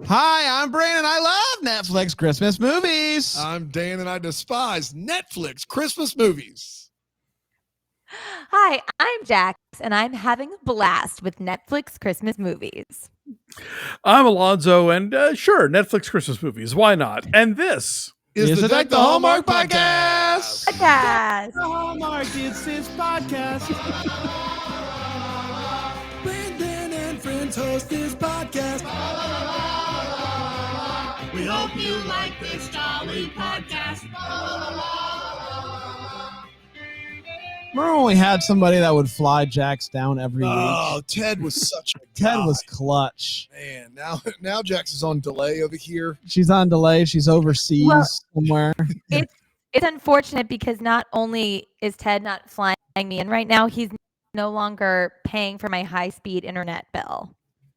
Hi, I'm Brandon. I love Netflix Christmas movies. I'm Dan, and I despise Netflix Christmas movies. Hi, I'm Jax, and I'm having a blast with Netflix Christmas movies. I'm Alonzo, and sure, Netflix Christmas movies. Why not? And this is the Deck the Hallmark podcast. Podcast. The Hallmark, it's his podcast. Brandon and friends host this podcast. We hope you like this jolly podcast. Remember when we had somebody that would fly Jax down every week? Oh, Ted was such a Ted guy. was clutch. Man, now Jax is on delay over here. She's on delay. She's overseas somewhere. It's unfortunate because not only is Ted not flying me in right now, he's no longer paying for my high-speed internet bill.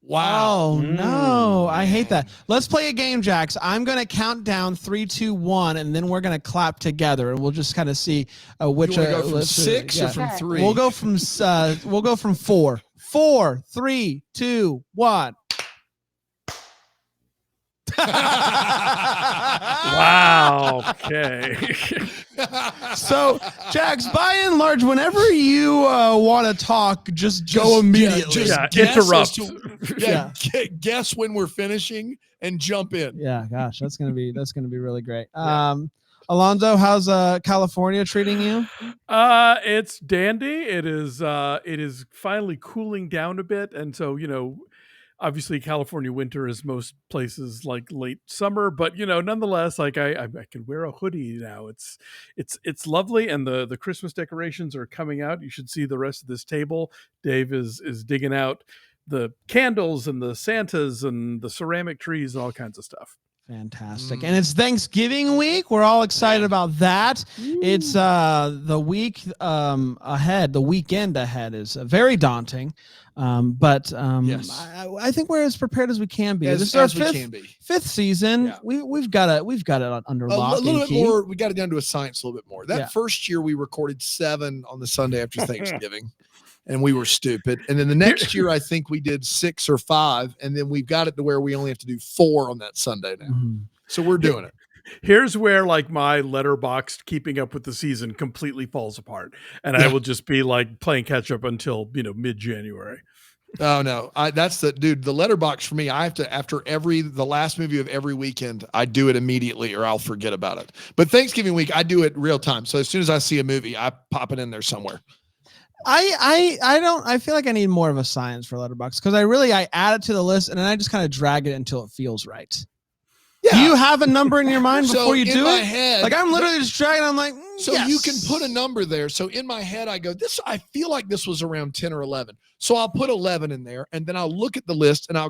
Wow. Oh, no. I hate that. Let's play a game, Jax. I'm going to count down 3, 2, 1, and then we're going to clap together, and we'll just kind of see which. You wanna go from 6 or from 3? We'll go from 4. 4, 3, 2, 1. wow. Okay. So, Jax, by and large, whenever you want to talk, just go immediately. guess interrupt. Guess when we're finishing and jump in. Yeah, gosh, that's gonna be really great. Alonzo, how's California treating you? It's dandy. It is finally cooling down a bit, and so obviously California winter is most places like late summer, but nonetheless, like I can wear a hoodie now. It's lovely, and the Christmas decorations are coming out. You should see the rest of this table. Dave is digging out the candles and the Santas and the ceramic trees and all kinds of stuff. Fantastic. And it's Thanksgiving week. We're all excited about that. It's the week ahead. The weekend ahead is very daunting. But Yes. I think we're as prepared as we can be. As This is our we can be. fifth season. Yeah. We've got it under lock. A little and bit key. more. We got it down to a science a little bit more. That Yeah. first year we recorded 7 on the Sunday after Thanksgiving, and we were stupid. And then the next year I think we did 6 or 5, and then we've got it to where we only have to do 4 on that Sunday now. Mhm. So we're doing it. Here's where like my letterboxed keeping up with the season completely falls apart, and I will just be like playing catch up until mid-January. Oh no, that's the letterbox for me. I have to, after the last movie of every weekend, I do it immediately or I'll forget about it. But Thanksgiving week, I do it real time. So as soon as I see a movie, I pop it in there somewhere. I feel like I need more of a science for Letterboxd because I add it to the list and then I just kind of drag it until it feels right. Yeah. Do you have a number in your mind before you do it? Head, like I'm literally just dragging. I'm like, so yes. you can put a number there. So in my head, I go, I feel like this was around 10 or 11. So I'll put 11 in there, and then I'll look at the list and I'll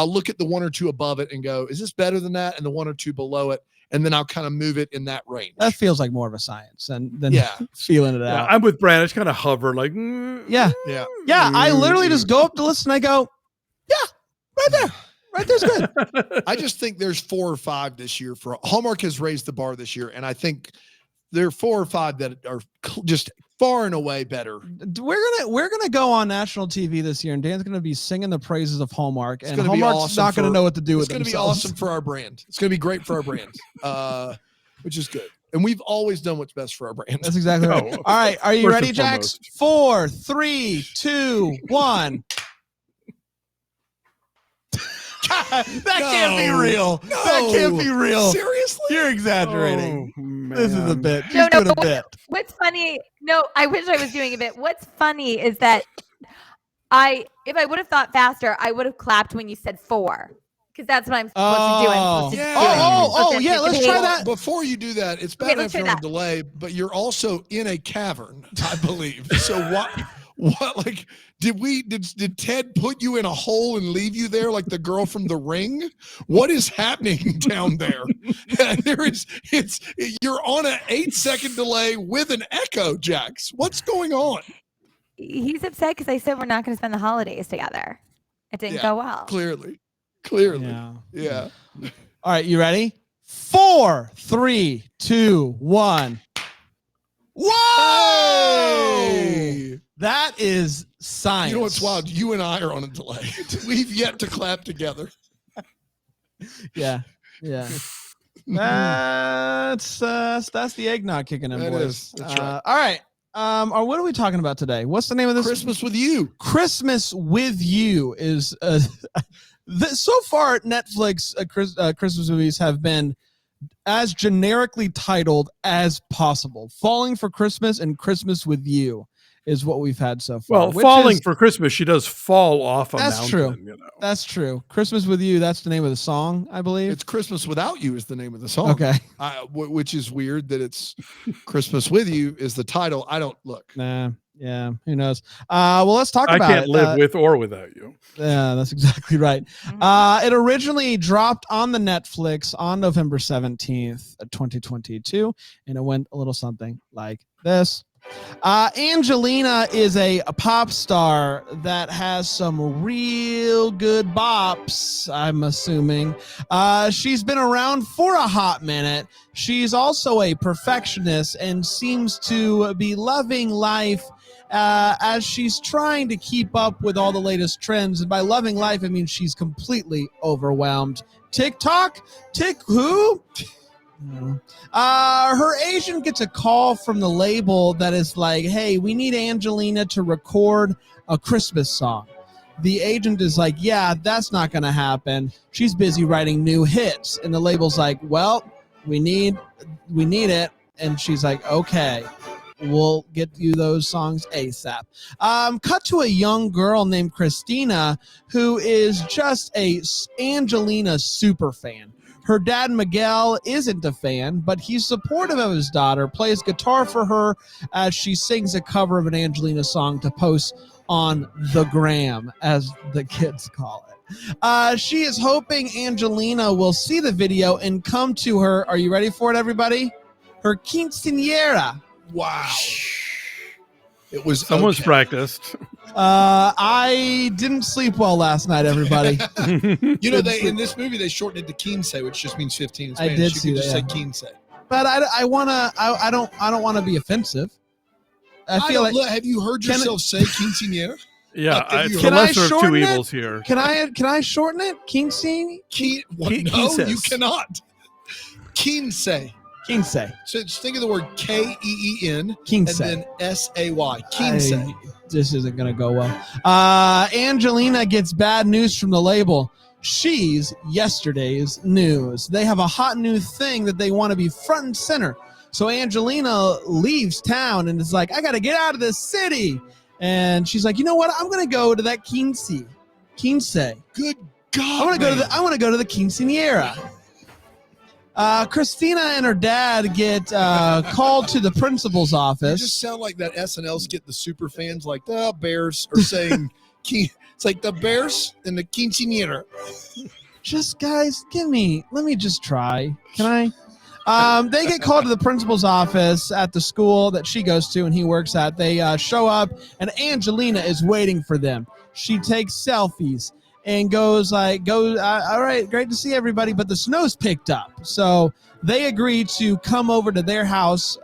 look at the 1 or 2 above it and go, is this better than that? And the 1 or 2 below it. And then I'll kind of move it in that range. That feels like more of a science than Yeah. feeling it Yeah, out. I'm with Brad. I just kind of hover like, Yeah. I literally just go up the list and I go, yeah, right there. Right there's good. I just think there's 4 or 5 this year for Hallmark has raised the bar this year. And I think there are 4 or 5 that are just far and away better. We're gonna go on national TV this year, and Dan's gonna be singing the praises of Hallmark, and gonna be Hallmark's awesome not gonna know what to do with it. It's gonna be awesome for our brand. It's gonna be great for our brand, which is good. And we've always done what's best for our brand. That's exactly right. Oh, All right, are you first ready, and Jax? foremost. 4, 3, 2, 1. That can't be real. No. That can't be real. Seriously? You're exaggerating. Oh, This is a man. bit. She's No, doing a but bit. What's funny? No, I wish I was doing a bit. What's funny is that if I would have thought faster, I would have clapped when you said 4. Because that's what I'm supposed to do. I'm supposed to Yeah. do it. I'm supposed to yeah, let's try anticipate. that. Before you do that, it's bad Okay, enough let's try you're on that. delay, but you're also in a cavern, I believe. So what like did Ted put you in a hole and leave you there like the girl from The Ring? What is happening down there? You're on an 8-second delay with an echo, Jax. What's going on? He's upset because I said we're not going to spend the holidays together. It didn't Yeah, go well. Clearly. Yeah. All right, you ready? 4, 3, 2, 1. Whoa! Hey! That is science. You know what's wild? You and I are on a delay. We've yet to clap together. Yeah. That's the eggnog kicking in, That boys. is. That's right. All right. Or what are we talking about today? What's the name of this? Christmas with You. Christmas with You is so far Netflix Christmas movies have been as generically titled as possible. Falling for Christmas and Christmas with You is what we've had so far. Well, Falling for Christmas, she does fall off a That's mountain. true. That's true. Christmas with You, that's the name of the song, I believe. It's Christmas Without You is the name of the song. Okay. Which is weird that it's Christmas with You is the title. I don't look. Nah. Yeah, who knows? Well, let's talk about it. I can't live with or without you. Yeah, that's exactly right. It originally dropped on the Netflix on November 17th, 2022, and it went a little something like this. Angelina is a pop star that has some real good bops, I'm assuming. She's been around for a hot minute. She's also a perfectionist and seems to be loving life as she's trying to keep up with all the latest trends. And by loving life, I mean she's completely overwhelmed. TikTok? Tick who? Her agent gets a call from the label that is like, hey, we need Angelina to record a Christmas song. The agent is like, yeah, that's not going to happen. She's busy writing new hits. And the label's like, well, we need it. And she's like, okay, we'll get you those songs ASAP. Cut to a young girl named Christina who is just a Angelina super fan. Her dad, Miguel, isn't a fan, but he's supportive of his daughter, plays guitar for her as she sings a cover of an Angelina song to post on the gram, as the kids call it. She is hoping Angelina will see the video and come to her. Are you ready for it, everybody? Her quinceañera. Wow. It was Someone's practiced. I didn't sleep well last night, everybody. You know, in this movie they shortened it to quince, which just means 15 in Spanish. I did you see could that, just yeah. say quince. But I don't want to be offensive. I feel like. Have you heard yourself say quinceañera? Yeah, Can it's I the lesser of two shorten it? evils here. Can I shorten it? Quince? No, Quinces. you cannot. Quince. Quince. So just think of the word K-E-E-N Quince. and then S-A-Y. Quince. This isn't going to go well. Angelina gets bad news from the label. She's yesterday's news. They have a hot new thing that they want to be front and center. So Angelina leaves town and is like, I got to get out of this city. And she's like, you know what? I'm going to go to that quince. Good God. I want to go to the quinceañera. Christina and her dad get called to the principal's You office. just sound like that SNL skit the super fans like the Bears are saying it's like the Bears and the quinceañera. Just guys, let me just try. Can I? They get called to the principal's office at the school that she goes to and he works at. They show up and Angelina is waiting for them. She takes selfies and goes, all right, great to see everybody, but the snow's picked up. So they agree to come over to their house.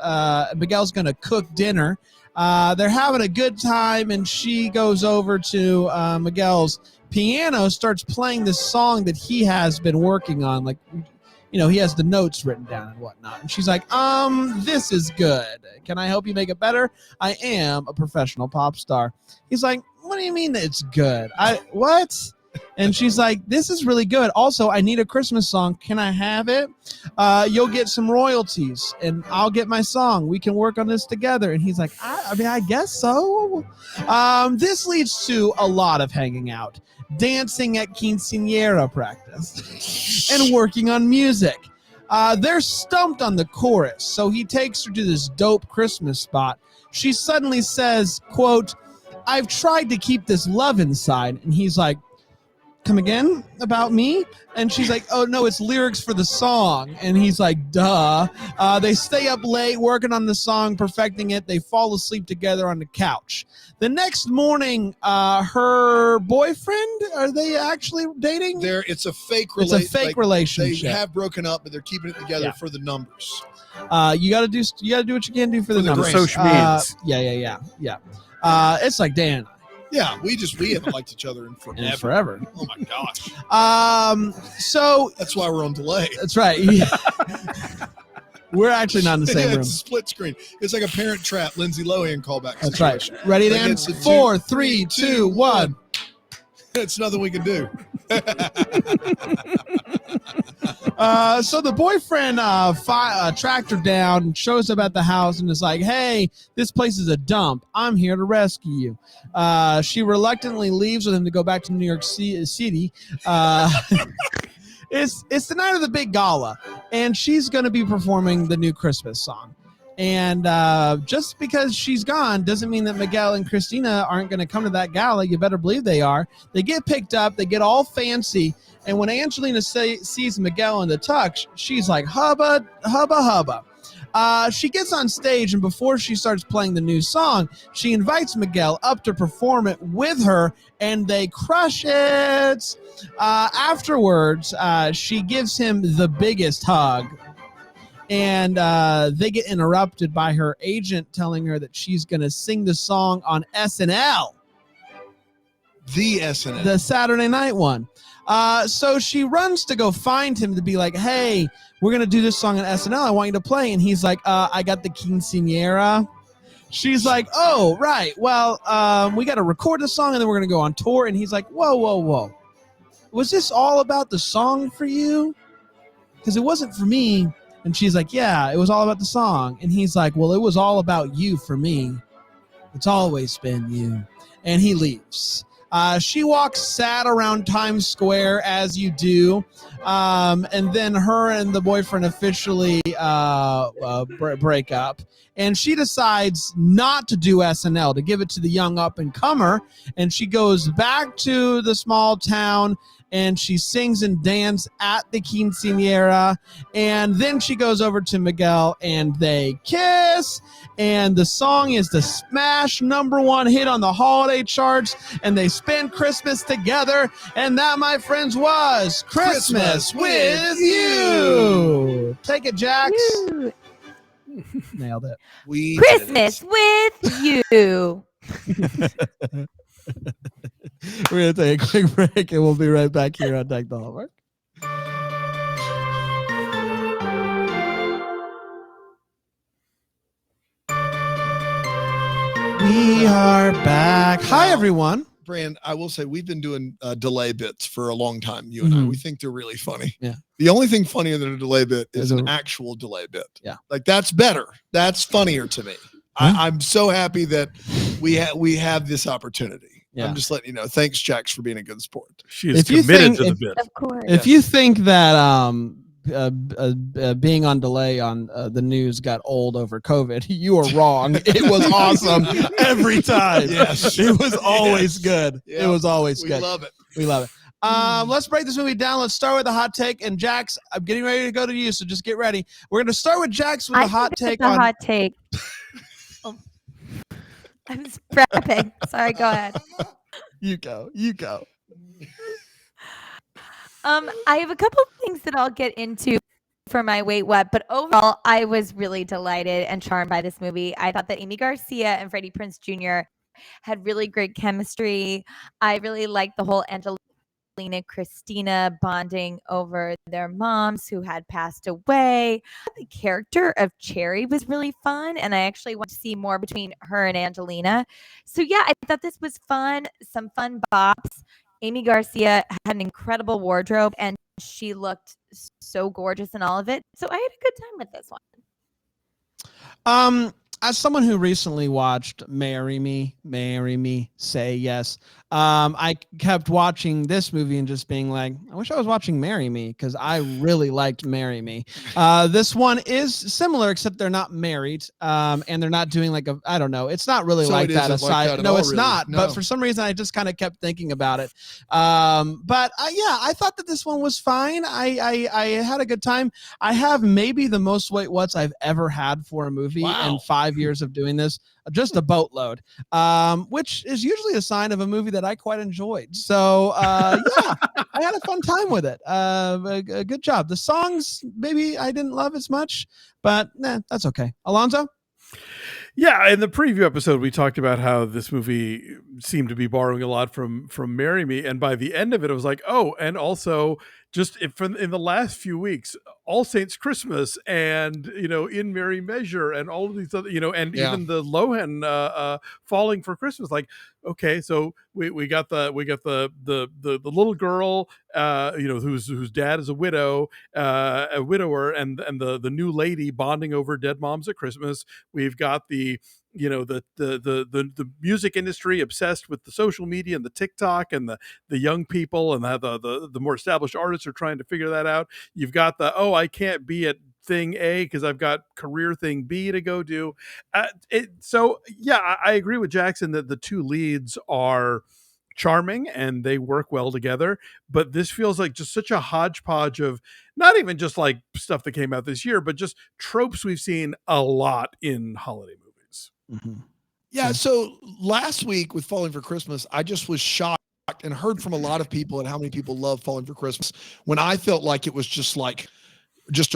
Miguel's going to cook dinner. They're having a good time, and she goes over to Miguel's piano, starts playing this song that he has been working on. Like, you know, he has the notes written down and whatnot. And she's like, this is good. Can I help you make it better? I am a professional pop star. He's like, what do you mean that it's good? What? And she's like, this is really good. Also, I need a Christmas song. Can I have it? You'll get some royalties and I'll get my song. We can work on this together. And he's like, I guess so. This leads to a lot of hanging out, dancing at quinceañera practice, and working on music. They're stumped on the chorus, so he takes her to this dope Christmas spot. She suddenly says, quote, I've tried to keep this love inside. And he's like, come again? About me? And she's like, oh, no, it's lyrics for the song. And he's like, duh. They stay up late working on the song, perfecting it. They fall asleep together on the couch. The next morning, her boyfriend, are they actually dating? It's a fake It's a fake relationship. They have broken up, but they're keeping it together for the numbers. You gotta do what you can do for the numbers. social medias. Yeah. It's like Dan. Yeah, we haven't liked each other in forever. And forever. Oh my gosh. So That's why we're on delay. that's right. We're actually not in the same Yeah, room. it's a split screen. It's like a Parent Trap, Lindsay Lohan callback. That's right. situation. Ready, Like Dan? it's a 4, 3, 2, 1. It's nothing we can do. So the boyfriend tracked her down, shows up at the house, and is like, "Hey, this place is a dump. I'm here to rescue you." She reluctantly leaves with him to go back to New York City. It's the night of the big gala, and she's going to be performing the new Christmas song. And just because she's gone doesn't mean that Miguel and Christina aren't going to come to that gala. You better believe they are. They get picked up. They get all fancy. And when Angelina sees Miguel in the tux, she's like, hubba, hubba, hubba. She gets on stage, and before she starts playing the new song, she invites Miguel up to perform it with her, and they crush it. Afterwards, she gives him the biggest hug. And they get interrupted by her agent telling her that she's going to sing the song on SNL. The SNL. The Saturday night one. So she runs to go find him to be like, hey, we're going to do this song on SNL. I want you to play. And he's like, I got the quinceañera. She's like, oh, right. Well, we got to record the song and then we're going to go on tour. And he's like, whoa, whoa, whoa. Was this all about the song for you? Because it wasn't for me. And she's like, yeah, it was all about the song. And he's like, well, it was all about you for me. It's always been you. And he leaves. She walks sad around Times Square, as you do. And then her and the boyfriend officially break up. And she decides not to do SNL, to give it to the young up-and-comer. And she goes back to the small town, and she sings and dances at the quinceañera. And then she goes over to Miguel, and they kiss. And the song is the smash #1 hit on the holiday charts. And they spend Christmas together. And that, my friends, was Christmas with You. Take it, Jax. Woo. Nailed it. We Christmas with you. We're going to take a quick break, and we'll be right back here on Deck the Hallmark. We are back. Hi, everyone. Brand, I will say we've been doing delay bits for a long time. You and I, Mhm. we think they're really funny. Yeah. The only thing funnier than a delay bit is Is an a- actual delay bit. Yeah. Like that's better. That's funnier to me. I'm so happy that we have this opportunity. Yeah. I'm just letting you know. Thanks, Jax, for being a good sport. She is If you committed think- to the if- bit. Of course. If you think that being on delay on the news got old over COVID, you are wrong. It was awesome every time. Yes. It was always good. Yeah. It was always We good. love it. We love it. Let's break this movie down. Let's start with the hot take. And Jax, I'm getting ready to go to you, so just get ready. We're going to start with Jax with I the hot think take it's a on. hot take. Oh. I was prepping. Sorry, go ahead. You go. You go. I have a couple things that I'll get into for my Wait What, but overall, I was really delighted and charmed by this movie. I thought that Amy Garcia and Freddie Prinze Jr. had really great chemistry. I really liked the whole Angelina Christina bonding over their moms who had passed away. The character of Cherry was really fun, and I actually want to see more between her and Angelina. So yeah, I thought this was fun, some fun bops. Amy Garcia had an incredible wardrobe, and she looked so gorgeous in all of it. So I had a good time with this one. As someone who recently watched Marry Me, Say Yes, I kept watching this movie and just being like, I wish I was watching Marry Me, because I really liked Marry Me. This one is similar, except they're not married, and they're not doing like I don't know. It's not really So like it that. isn't like that at No, all, it's really. not. No. But for some reason, I just kind of kept thinking about it. But yeah, I thought that this one was fine. I had a good time. I have maybe the most Wait What's I've ever had for a movie Wow. in 5 years of doing this, just a boatload, which is usually a sign of a movie that I quite enjoyed. So yeah, I had a fun time with it. A good job. The songs maybe I didn't love as much, but nah, that's okay. Alonzo? Yeah, in the preview episode, we talked about how this movie seemed to be borrowing a lot from "Marry Me," and by the end of it, I was like, oh, and also from in the last few weeks, All Saints Christmas, and In Merry Measure, and all of these other, and Yeah. even the Lohan Falling for Christmas. Like, okay, so we got the little girl, whose dad is a widower, and the new lady bonding over dead moms at Christmas. We've got the music industry obsessed with the social media and the TikTok, and the young people and the more established artists are trying to figure that out. You've got I can't be at thing A because I've got career thing B to go do. I agree with Jackson that the two leads are charming and they work well together, but this feels like just such a hodgepodge of not even just like stuff that came out this year, but just tropes we've seen a lot in holiday movies. Mm-hmm. Yeah. So last week with Falling for Christmas, I just was shocked and heard from a lot of people and how many people love Falling for Christmas, when I felt like it was just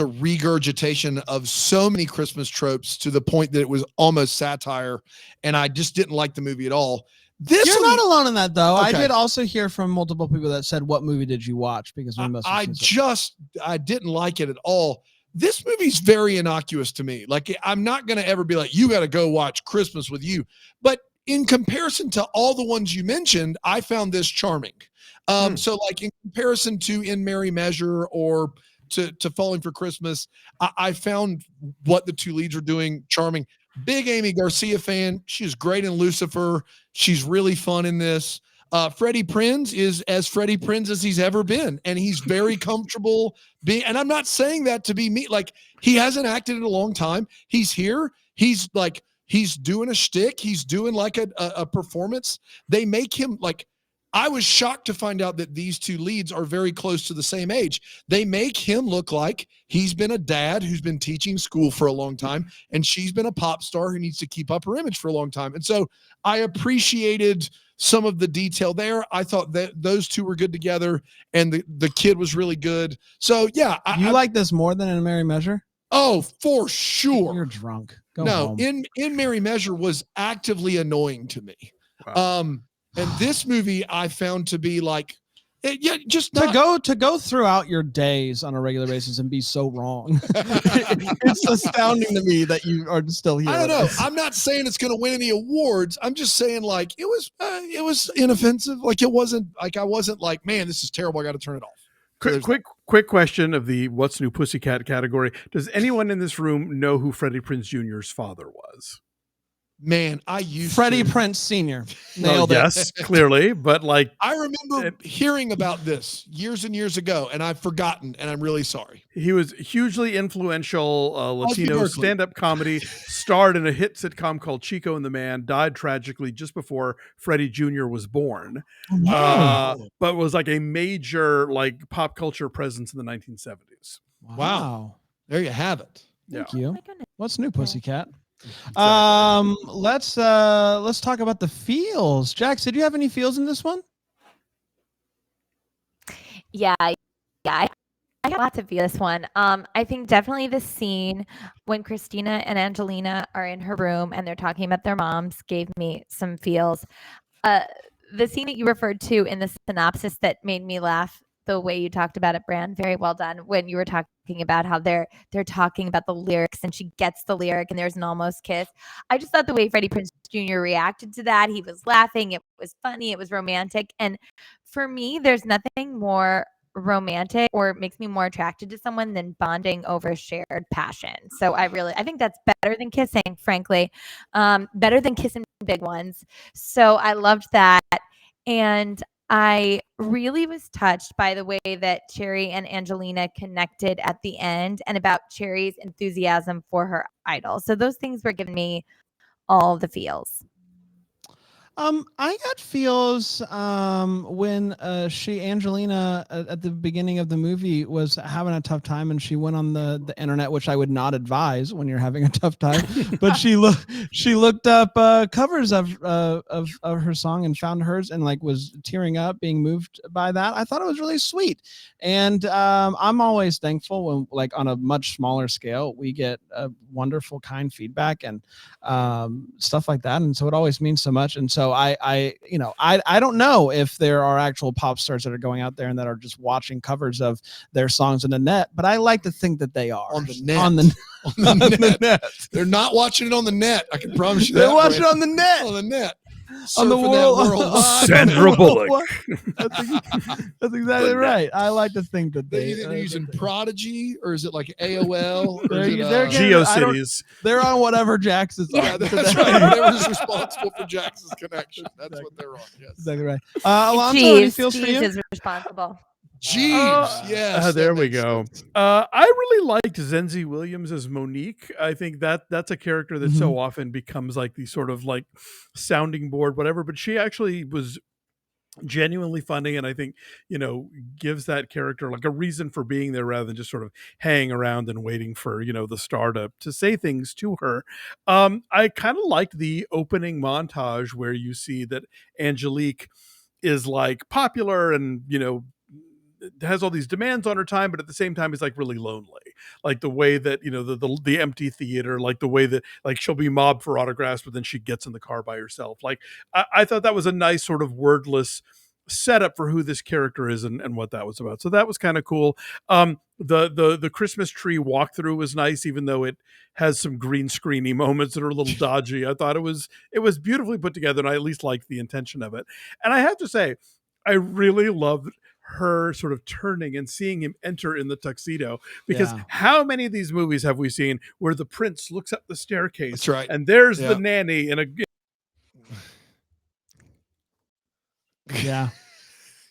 a regurgitation of so many Christmas tropes to the point that it was almost satire, and I just didn't like the movie at all. You're not alone in that, though. Okay. I did also hear from multiple people that said, "What movie did you watch?" Because we must. I didn't like it at all. This movie's very innocuous to me. Like, I'm not going to ever be like, you got to go watch Christmas with You. But in comparison to all the ones you mentioned, I found this charming. So like in comparison to In Merry Measure or to Falling for Christmas, I found what the two leads are doing charming. Big Amy Garcia fan. She's great in Lucifer. She's really fun in this. Freddie Prinze is as Freddie Prinze as he's ever been, and he's very comfortable being. And I'm not saying that to be me. Like, he hasn't acted in a long time. He's here. He's doing a shtick. He's doing like a performance. They make him like. I was shocked to find out that these two leads are very close to the same age. They make him look like he's been a dad who's been teaching school for a long time, and she's been a pop star who needs to keep up her image for a long time. And so I appreciated some of the detail there. I thought that those two were good together, and the kid was really good. So yeah. You like this more than In Merry Measure? Oh, for sure. You're drunk. Go no, home. In Merry Measure was actively annoying to me. Wow. And this movie I found to be like, just to go throughout your days on a regular basis and be so wrong. It's astounding to me that you are still here. I don't know. I'm not saying it's going to win any awards. I'm just saying like it was inoffensive. Like it wasn't like I wasn't like, man, this is terrible. I got to turn it off. Quick question of the What's New Pussycat category. Does anyone in this room know who Freddie Prinze Jr.'s father was? Man, I used Freddie to. Prinze Sr. Nailed it. Yes, clearly, but like I remember hearing about this years and years ago, and I've forgotten, and I'm really sorry. He was hugely influential Latino stand-up comedy, starred in a hit sitcom called Chico and the Man, died tragically just before Freddie Jr. was born, but was like a major like pop culture presence in the 1970s. Wow. There you have it. Thank Oh you. my goodness. What's new, Pussycat? Exactly. Let's talk about the feels. Jax, did you have any feels in this one? Yeah, I got lots of this one. I think definitely the scene when Christina and Angelina are in her room and they're talking about their moms gave me some feels. The scene that you referred to in the synopsis that made me laugh the way you talked about it, Bran, very well done. When you were talking about how they're talking about the lyrics and she gets the lyric and there's an almost kiss. I just thought the way Freddie Prinze Jr. reacted to that, he was laughing, it was funny, it was romantic. And for me, there's nothing more romantic or makes me more attracted to someone than bonding over shared passion. So I think that's better than kissing, frankly, better than kissing big ones. So I loved that. And I really was touched by the way that Cherry and Angelina connected at the end and about Cherry's enthusiasm for her idol. So those things were giving me all the feels. I got feels when Angelina at the beginning of the movie was having a tough time, and she went on the internet, which I would not advise when you're having a tough time. But she looked up covers of her song and found hers, and like was tearing up, being moved by that. I thought it was really sweet, and I'm always thankful when, like, on a much smaller scale, we get wonderful, kind feedback and stuff like that, and so it always means so much. And so I don't know if there are actual pop stars that are going out there and that are just watching covers of their songs on the net, but I like to think that they are on the net. on the net. They're not watching it on the net. I can promise you that. They watch it on the net. On the net. On the Surfing that worldwide. Sandra Bullock. That's exactly right. I like to think that They're using Prodigy, or is it like AOL? Or is it, they're getting- GeoCities. They're on whatever Jax is on. yeah, that's right. Whoever's responsible for Jackson's connection. That's what they're on. Yes. Exactly right. Alonso, any feels for you? Jeeves is responsible. Jeeves. Yes. There that we makes go. sense. I really liked Zenzi Williams as Monique. I think that's a character that so often becomes like the sort of like sounding board, whatever. But she actually was genuinely funny, and I think, gives that character like a reason for being there rather than just sort of hanging around and waiting for the star to say things to her. I kind of liked the opening montage where you see that Angelique is like popular and has all these demands on her time, but at the same time is like really lonely. Like the way that the empty theater, like the way that like she'll be mobbed for autographs, but then she gets in the car by herself. Like I thought that was a nice sort of wordless setup for who this character is and what that was about. So that was kind of cool. The Christmas tree walkthrough was nice, even though it has some green screeny moments that are a little dodgy. I thought it was beautifully put together, and I at least liked the intention of it. And I have to say, I really loved her sort of turning and seeing him enter in the tuxedo, because how many of these movies have we seen where the prince looks up the staircase, That's right. and there's the nanny in a Yeah.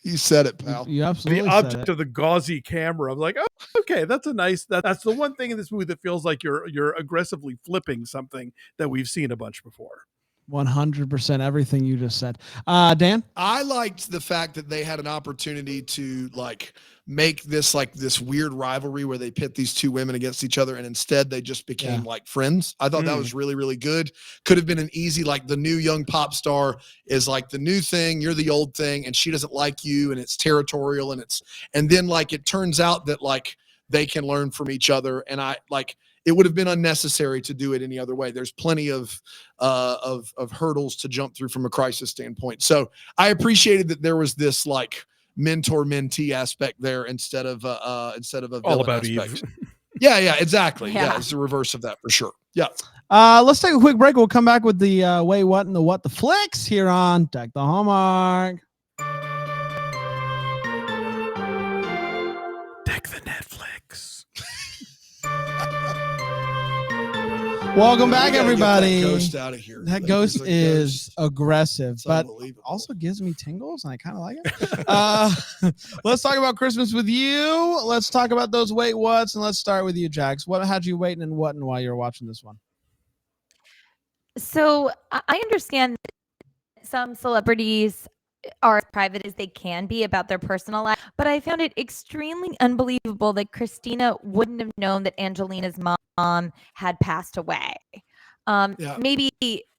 You said it, pal. You absolutely the said object it. of the gauzy camera. I'm like, oh, okay, that's a nice. That's the one thing in this movie that feels like you're aggressively flipping something that we've seen a bunch before. 100% everything you just said. Dan? I liked the fact that they had an opportunity to like make this like this weird rivalry where they pit these two women against each other, and instead they just became like friends. I thought that was really, really good. Could have been an easy, like the new young pop star is like the new thing, you're the old thing, and she doesn't like you, and it's territorial, and then like it turns out that like they can learn from each other, and it would have been unnecessary to do it any other way. There's plenty of hurdles to jump through from a crisis standpoint. So I appreciated that there was this like mentor-mentee aspect there instead of a All about aspect. Eve. Yeah, exactly. Yeah. Yeah, it's the reverse of that for sure. Yeah. Let's take a quick break. We'll come back with the Wait What and the What the Flicks here on Deck the Hallmark. Deck the Netflix. Welcome back, We gotta get everybody. That ghost out of here. That ghost is aggressive, It's but unbelievable. also gives me tingles, and I kind of like it. Let's talk about Christmas with you. Let's talk about those wait whats, and let's start with you, Jax. What had you waiting and what, and while you're watching this one? So I understand that some celebrities are as private as they can be about their personal life, but I found it extremely unbelievable that Christina wouldn't have known that Angelina's mom had passed away. Maybe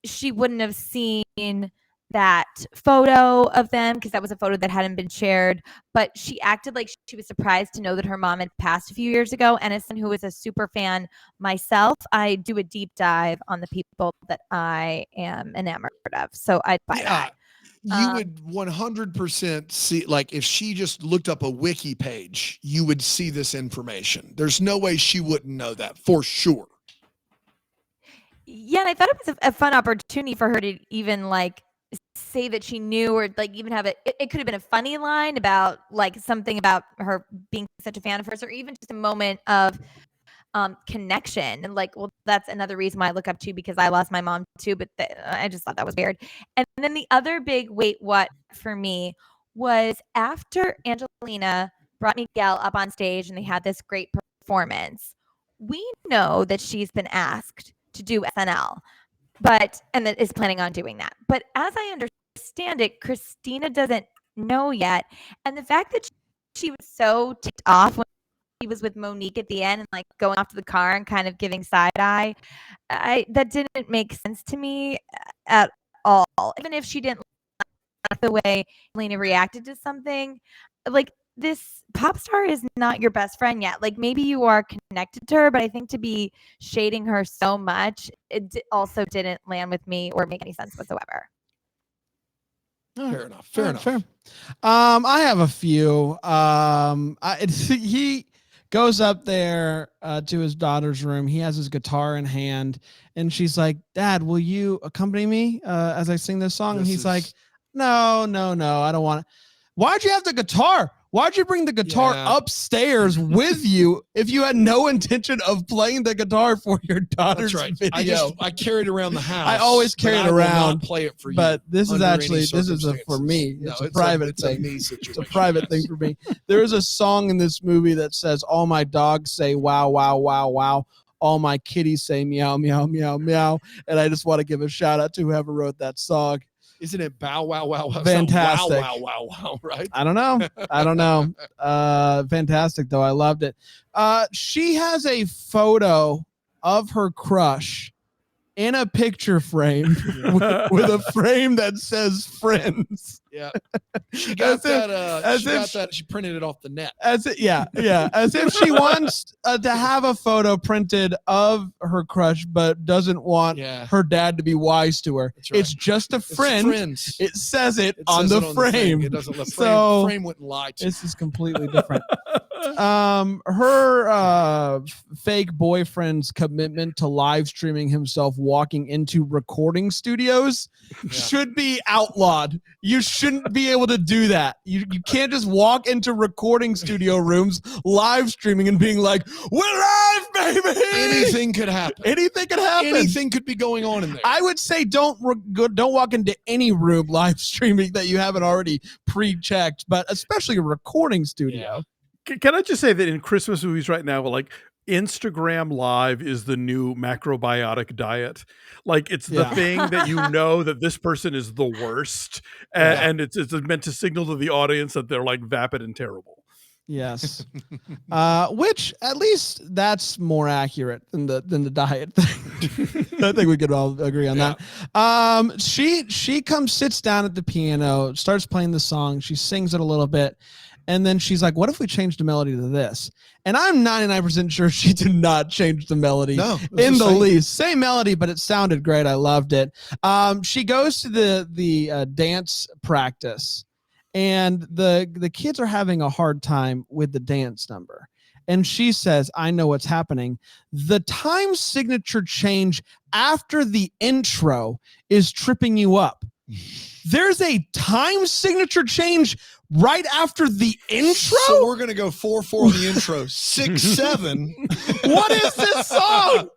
she wouldn't have seen that photo of them because that was a photo that hadn't been shared, but she acted like she was surprised to know that her mom had passed a few years ago. And as someone who is a super fan myself, I do a deep dive on the people that I am enamored of. So I'd buy that. You would 100% see, like, if she just looked up a wiki page, you would see this information. There's no way she wouldn't know that for sure. Yeah, and I thought it was a fun opportunity for her to even like say that she knew, or like even have it could have been a funny line about like something about her being such a fan of hers, or even just a moment of connection. And like, well, that's another reason why I look up to, because I lost my mom too, but I just thought that was weird. And then the other big wait what for me was after Angelina brought Miguel up on stage and they had this great performance. We know that she's been asked to do SNL, and that is planning on doing that. But as I understand it. Christina doesn't know yet. And the fact that she was so ticked off when he was with Monique at the end and like going off to the car and kind of giving side eye, that didn't make sense to me at all. Even if she didn't like the way Lena reacted to something, like this pop star is not your best friend yet. Like maybe you are connected to her, but I think to be shading her so much, it also didn't land with me or make any sense whatsoever. Fair enough. Fair enough. Fair. I have a few. He goes up there to his daughter's room. He has his guitar in hand, and she's like, "Dad, will you accompany me as I sing this song?" And he's like, "No, I don't want it." Why'd you have the guitar? Why'd you bring the guitar upstairs with you if you had no intention of playing the guitar for your daughter's video? I carried around the house. I always carry it around. Play it for you. But this is actually for me. It's a private thing. It's a private thing for me. There is a song in this movie that says, "All my dogs say wow, wow, wow, wow. All my kitties say meow, meow, meow, meow." And I just want to give a shout out to whoever wrote that song. Isn't it bow, wow, wow, wow? Fantastic. Wow, wow, wow, wow, right? I don't know. Fantastic, though. I loved it. She has a photo of her crush in a picture frame with a frame that says friends. Yeah. She got that. She printed it off the net. As if she wants to have a photo printed of her crush, but doesn't want her dad to be wise to her. Right. It's just a friend. It says it on the frame. It doesn't. The frame wouldn't lie to. This is completely different. Her fake boyfriend's commitment to live streaming himself walking into recording studios should be outlawed. You shouldn't be able to do that. You can't just walk into recording studio rooms live streaming and being like, "We're live, baby." Anything could happen. Anything could happen. Anything could be going on in there. I would say don't walk into any room live streaming that you haven't already pre-checked, but especially a recording studio. Can I just say that in Christmas movies right now, like Instagram Live is the new macrobiotic diet. Like it's the thing that you know that this person is the worst, and it's meant to signal to the audience that they're like vapid and terrible. Yes, which at least that's more accurate than the diet thing. I think we could all agree on that. She comes, sits down at the piano, starts playing the song. She sings it a little bit. And then she's like, "What if we change the melody to this?" And I'm 99% sure she did not change the melody in the least. Same melody, but it sounded great. I loved it. She goes to the dance practice, and the kids are having a hard time with the dance number. And she says, "I know what's happening. The time signature change after the intro is tripping you up." There's a time signature change right after the intro? So we're going to go 4/4 on the intro. 6/7. What is this song?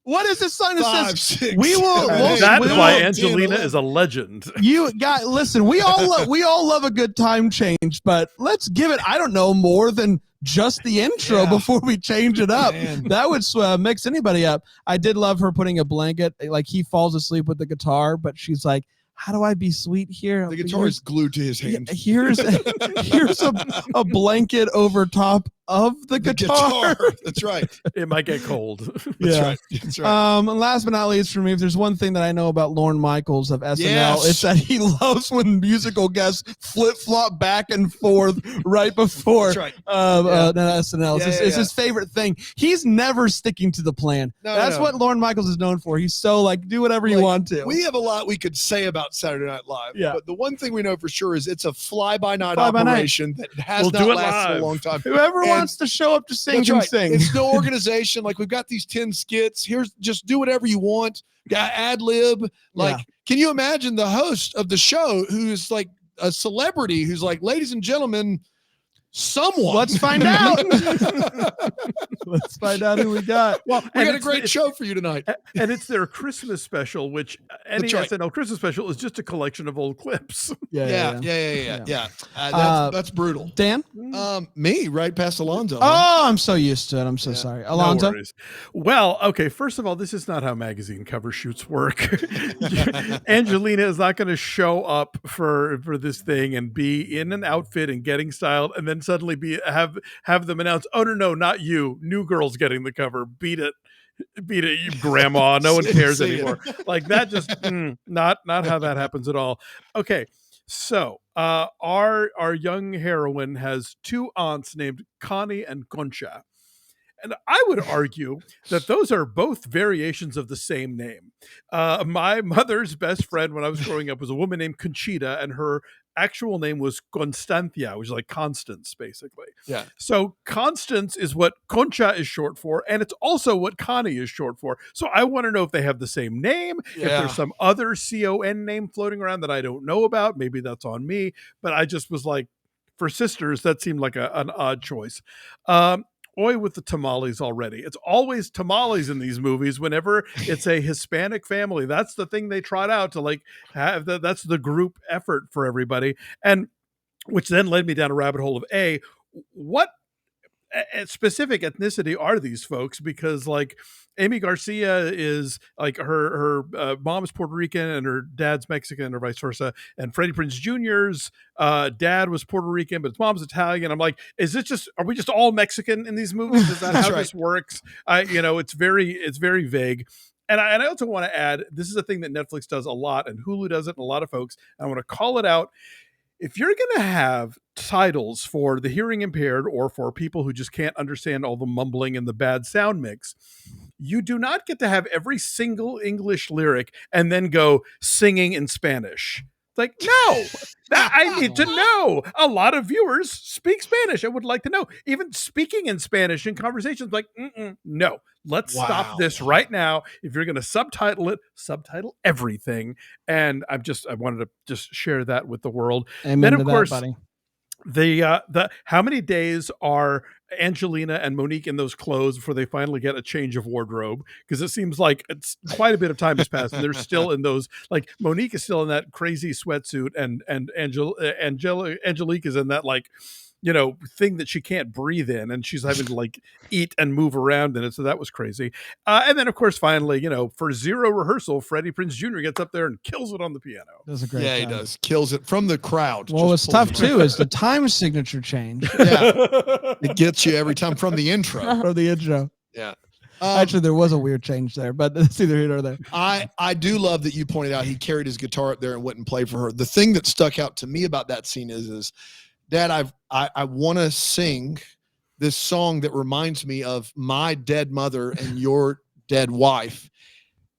What is this song that 5, says 6? We will? That's why Angelina is a legend. You guys, listen. We all love a good time change, but let's give it. I don't know, more than just the intro before we change it up. Man. That would mix anybody up. I did love her putting a blanket. Like he falls asleep with the guitar, but she's like, "How do I be sweet here?" The guitar is glued to his hand. Here's a blanket over top of the guitar. That's right. It might get cold. That's right. And last but not least for me, if there's one thing that I know about Lorne Michaels of SNL, it's that he loves when musical guests flip-flop back and forth right before SNL. It's his favorite thing. He's never sticking to the plan. That's what Lorne Michaels is known for. He's so like, do whatever you want to. We have a lot we could say about Saturday Night Live, but the one thing we know for sure is it's a fly-by-night operation that has not lasted a long time. Whoever wants to show up to sing can sing. It's no organization. Like, we've got these 10 skits. Here's, just do whatever you want. Ad lib. Like, can you imagine the host of the show who's like a celebrity who's like, "Ladies and gentlemen, someone." Let's find out. Let's find out who we got. Well, we And got a it's- great it's- show for you tonight. And it's their Christmas special, which any That's right. SNL Christmas special is just a collection of old clips. Yeah. That's brutal. Dan? Me, right past Alonzo. Oh, I'm so used to it. I'm so sorry. No Alonzo? worries. Well, okay. First of all, this is not how magazine cover shoots work. Angelina is not going to show up for this thing and be in an outfit and getting styled, and then suddenly have them announce, "Oh no, not you. New girl's getting the cover. Beat it, you grandma. No one cares See it. anymore." Like that. Just not how that happens at all. Okay. So our young heroine has two aunts named Connie and Concha. And I would argue that those are both variations of the same name. My mother's best friend when I was growing up was a woman named Conchita, and her actual name was Constancia, which is like Constance, basically. Yeah. So Constance is what Concha is short for, and it's also what Connie is short for. So I want to know if they have the same name, if Yeah. there's some other CON name floating around that I don't know about. Maybe that's on me, but I just was like, for sisters, that seemed like an odd choice. Oi with the tamales already. It's always tamales in these movies whenever it's a Hispanic family. That's the thing they trot out to like have that's the group effort for everybody. And which then led me down a rabbit hole of what specific ethnicity are these folks? Because like Amy Garcia is like her mom is Puerto Rican and her dad's Mexican, or vice versa. And Freddie Prinze Jr.'s dad was Puerto Rican, but his mom's Italian. I'm like, are we just all Mexican in these movies? Is that how this works? It's very vague. And I also want to add, this is a thing that Netflix does a lot, and Hulu does it, and a lot of folks. I want to call it out. If you're going to have titles for the hearing impaired or for people who just can't understand all the mumbling and the bad sound mix, you do not get to have every single English lyric and then go singing in Spanish. It's like, no, I need to know. A lot of viewers speak Spanish. I would like to know. Even speaking in Spanish in conversations, like, no, let's stop this right now. If you're going to subtitle it, subtitle everything. And I wanted to just share that with the world. Amen then, to of course, that, buddy. the how many days are Angelina and Monique in those clothes before they finally get a change of wardrobe? Because it seems like it's quite a bit of time has passed and they're still in those, like Monique is still in that crazy sweatsuit and Angelique is in that like, thing that she can't breathe in, and she's having to like eat and move around in it. So that was crazy. And then of course, finally, for zero rehearsal, Freddie Prinze Jr. gets up there and kills it on the piano. Does a great Yeah, he job. does. Kills it from the crowd. Well, what's Just tough pulls it too is the time signature change Yeah, it gets you every time from the intro. from the intro. Yeah. Actually, there was a weird change there, but it's either here or there. I do love that you pointed out he carried his guitar up there and went and played for her. The thing that stuck out to me about that scene is Dad, I want to sing this song that reminds me of my dead mother and your dead wife.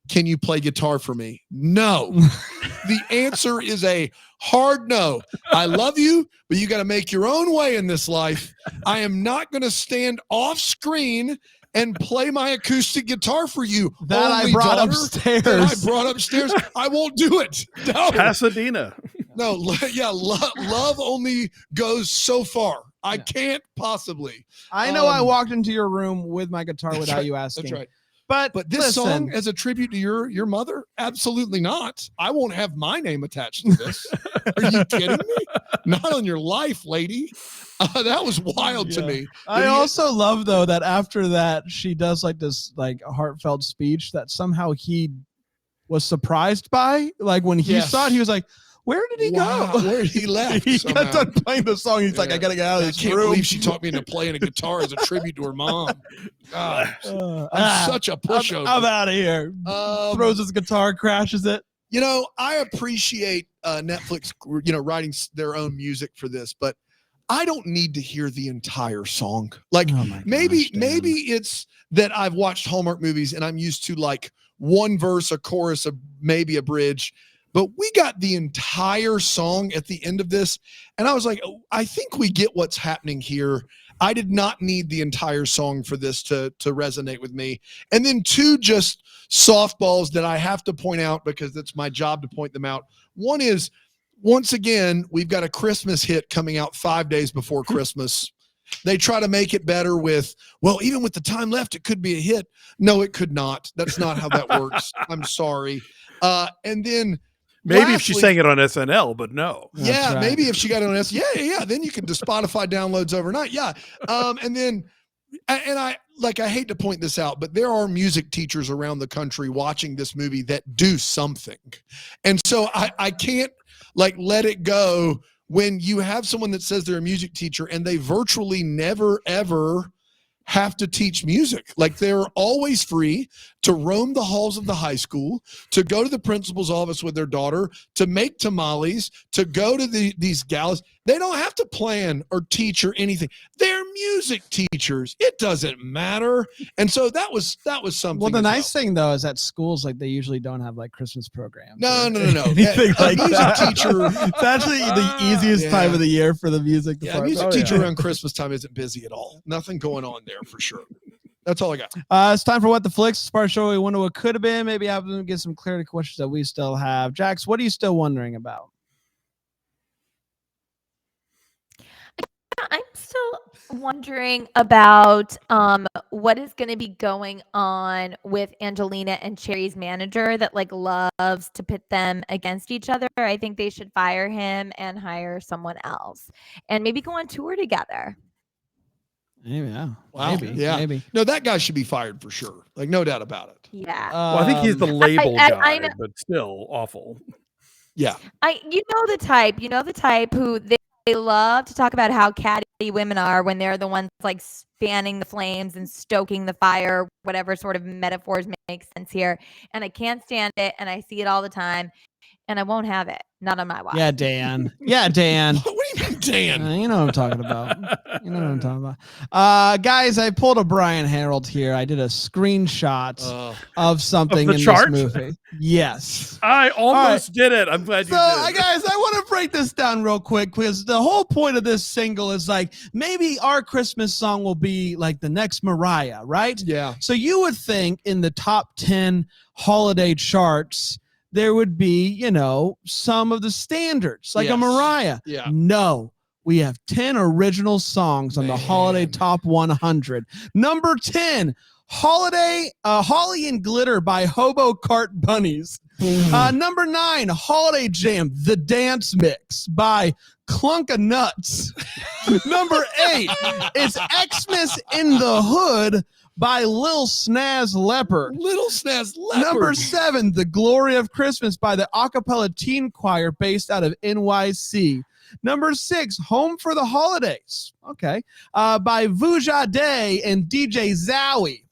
Can you play guitar for me? No. The answer is a hard no. I love you, but you got to make your own way in this life. I am not going to stand off screen and play my acoustic guitar for you. That I only brought daughter upstairs. that I brought upstairs. I won't do it. No. Pasadena. No, love only goes so far. I can't possibly. I know I walked into your room with my guitar without you asking. That's right. But this listen, song as a tribute to your mother? Absolutely not. I won't have my name attached to this. Are you kidding me? Not on your life, lady. That was wild to me. I also love though that after that she does like this like heartfelt speech that somehow he was surprised by. Like when he saw it, he was like, "Where did he Wow, go? where did he left?" He somehow. got done playing the song. He's like, "I gotta get out of I this can't room." believe she taught me into playing a guitar as a tribute to her mom. God, I'm such a pushover. I'm out of here. Throws his guitar, crashes it. I appreciate Netflix, writing their own music for this, but I don't need to hear the entire song. Like maybe it's that I've watched Hallmark movies and I'm used to like one verse, a chorus, maybe a bridge, but we got the entire song at the end of this. And I was like, I think we get what's happening here. I did not need the entire song for this to resonate with me. And then two just softballs that I have to point out because it's my job to point them out. One is, once again, we've got a Christmas hit coming out 5 days before Christmas. They try to make it better with, well, even with the time left, it could be a hit. No, it could not. That's not how that works. I'm sorry. And then Maybe if she lastly- sang it on SNL, but no. yeah, right. maybe if she got it on S, yeah. Then you can do Spotify downloads overnight. Yeah. And then, and I hate to point this out, but there are music teachers around the country watching this movie that do something. And so I can't let it go when you have someone that says they're a music teacher and they virtually never, ever have to teach music. Like, they're always free to roam the halls of the high school, to go to the principal's office with their daughter, to make tamales, to go to these galas. They don't have to plan or teach or anything. They're music teachers. It doesn't matter. And so that was something. Well, the as nice thing though is at schools, like, they usually don't have like Christmas programs. No, or no. anything A like music that. teacher. It's actually the easiest time Yeah. of the year for the music Yeah, a department. music Oh, teacher yeah. around Christmas time isn't busy at all. Nothing going on there for sure. That's all I got. It's time for What the Flicks. It's part of the show we wonder what could have been. Maybe have them get some clarity questions that we still have. Jax, what are you still wondering about? I'm still wondering about what is going to be going on with Angelina and Cherry's manager that loves to pit them against each other. I think they should fire him and hire someone else and maybe go on tour together. Maybe, yeah. Wow. Maybe, Yeah. maybe. No, that guy should be fired for sure. No doubt about it. Yeah. Well, I think he's the Um, label I guy, know- but still awful. Yeah. You know the type who they love to talk about how catty women are when they're the ones spanning the flames and stoking the fire, whatever sort of metaphors make sense here. And I can't stand it, and I see it all the time, and I won't have it. Not on my watch. Yeah, Dan. Yeah, Dan. What do you mean, Dan? You know what I'm talking about. You know what I'm talking about. Guys, I pulled a Brian Harold here. I did a screenshot of something the in chart? this movie. Yes. I almost did it. I'm glad you So, did. guys, I want to break this down real quick because the whole point of this single is maybe our Christmas song will be like the next Mariah, right? Yeah. So you would think in the top 10 holiday charts, there would be, some of the standards, like a Yes. Mariah. Yeah. No, we have 10 original songs on the holiday Man. top 100. Number 10, Holly and Glitter by Hobo Cart Bunnies. Number 9, Holiday Jam, The Dance Mix by Clunk of Nuts. Number 8, it's Xmas in the Hood by Lil Snaz Leopard. Little Snaz Leopard. Number 7, The Glory of Christmas by the Acapella Teen Choir based out of NYC. Number 6, Home for the Holidays. Okay. By Vuja Day and DJ Zowie.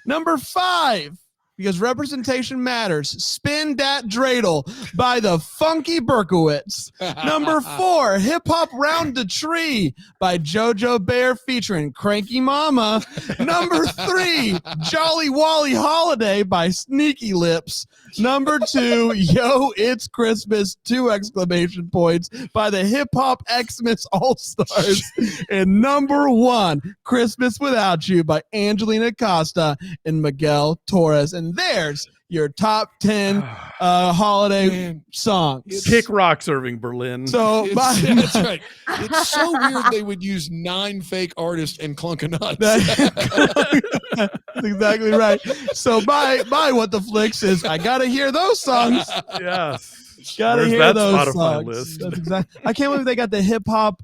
Number 5, because representation matters, Spin Dat Dreidel by the Funky Berkowitz. Number 4, Hip Hop Round the Tree by JoJo Bear featuring Cranky Mama. Number 3, Jolly Wally Holiday by Sneaky Lips. Number 2, Yo, It's Christmas, 2 exclamation points by the Hip Hop Xmas All-Stars. And number 1, Christmas Without You by Angelina Costa and Miguel Torres. And there's your top 10 holiday Man, songs. Kick rocks, Irving Berlin. So that's right. It's so weird they would use 9 fake artists and Clunk of Nuts. That's exactly right. So my What the Flicks is I gotta hear those songs. yes. Gotta Where's hear that those Spotify songs. list? That's exactly. I can't believe they got the hip hop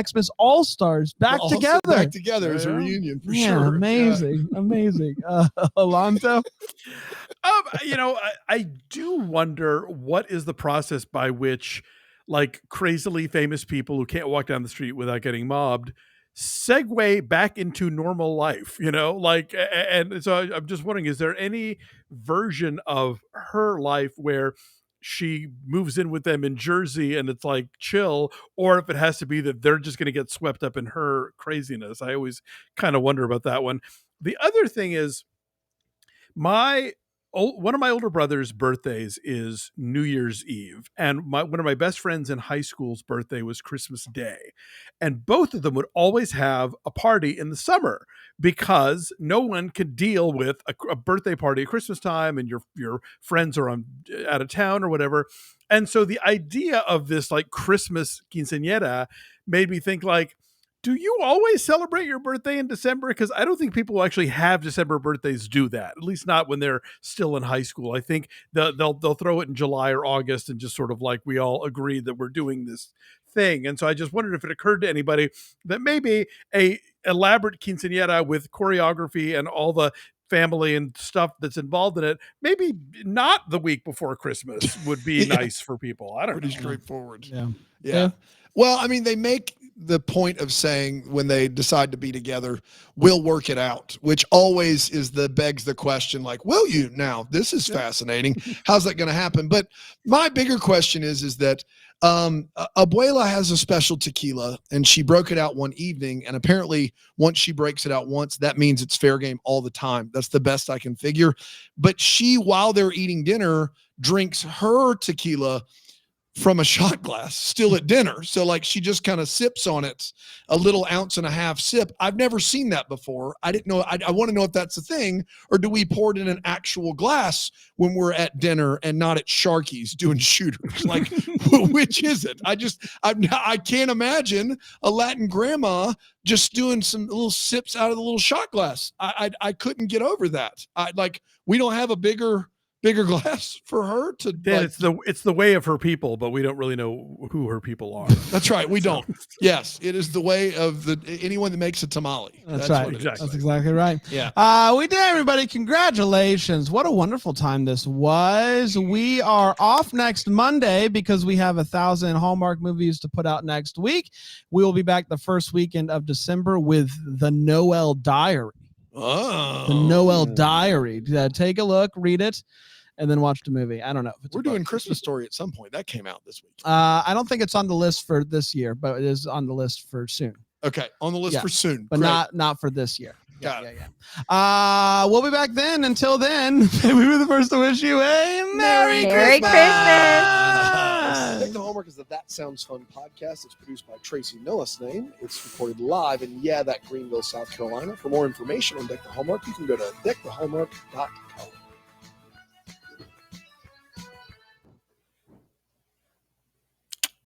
Xmas All Stars back Also together. Back together as a Yeah. reunion for Man, sure. amazing, amazing. Alonzo, I do wonder what is the process by which crazily famous people who can't walk down the street without getting mobbed segue back into normal life, and so I'm just wondering, is there any version of her life where she moves in with them in Jersey and it's chill, or if it has to be that they're just going to get swept up in her craziness? I always kind of wonder about that one. The other thing is one of my older brother's birthdays is New Year's Eve, and one of my best friends in high school's birthday was Christmas Day, and both of them would always have a party in the summer because no one could deal with a birthday party at Christmas time, and your friends are out of town or whatever. And so the idea of this Christmas quinceañera made me think Do you always celebrate your birthday in December? Because I don't think people who actually have December birthdays do that. At least not when they're still in high school. I think they'll throw it in July or August and just sort of like we all agree that we're doing this thing. And so I just wondered if it occurred to anybody that maybe a elaborate quinceañera with choreography and all the family and stuff that's involved in it, maybe not the week before Christmas would be Yeah. nice for people. I don't Pretty know. straightforward. Yeah. Yeah. Well, I mean, they make the point of saying when they decide to be together, we'll work it out, which always begs the question, like, will you now? This is fascinating. How's that going to happen? But my bigger question is that Abuela has a special tequila and she broke it out one evening. And apparently once she breaks it out once, that means it's fair game all the time. That's the best I can figure. But she, while they're eating dinner, drinks her tequila from a shot glass still at dinner. So like she just kind of sips on it, a little ounce and a half sip. I've never seen that before. I didn't know. I want to know if that's a thing, or do we pour it in an actual glass when we're at dinner and not at Sharky's doing shooters? Like, which is it? I can't imagine a Latin grandma just doing some little sips out of the little shot glass. I couldn't get over that. We don't have a bigger glass for her to. Dan, it's the way of her people, but we don't really know who her people are. That's right. We don't. Yes, it is the way of anyone that makes a tamale. That's right. what it is. Exactly. That's exactly right. Yeah. We did, everybody. Congratulations. What a wonderful time this was. We are off next Monday because we have 1,000 Hallmark movies to put out next week. We will be back the first weekend of December with The Noel Diary. Oh. The Noel Diary. Take a look, read it, and then watch the movie. I don't know. We're doing Christmas Story at some point. That came out this week. I don't think it's on the list for this year, but it is on the list for soon. Okay, on the list Yeah. for soon, But Great. not for this year. Got Yeah. We'll be back then. Until then, we were the first to wish you a Merry Merry Christmas. Deck the Hallmark is the That Sounds Fun podcast. It's produced by Tracy Millisname. It's recorded live in that Greenville, South Carolina. For more information on Deck the Hallmark, you can go to deckthehallmark.com.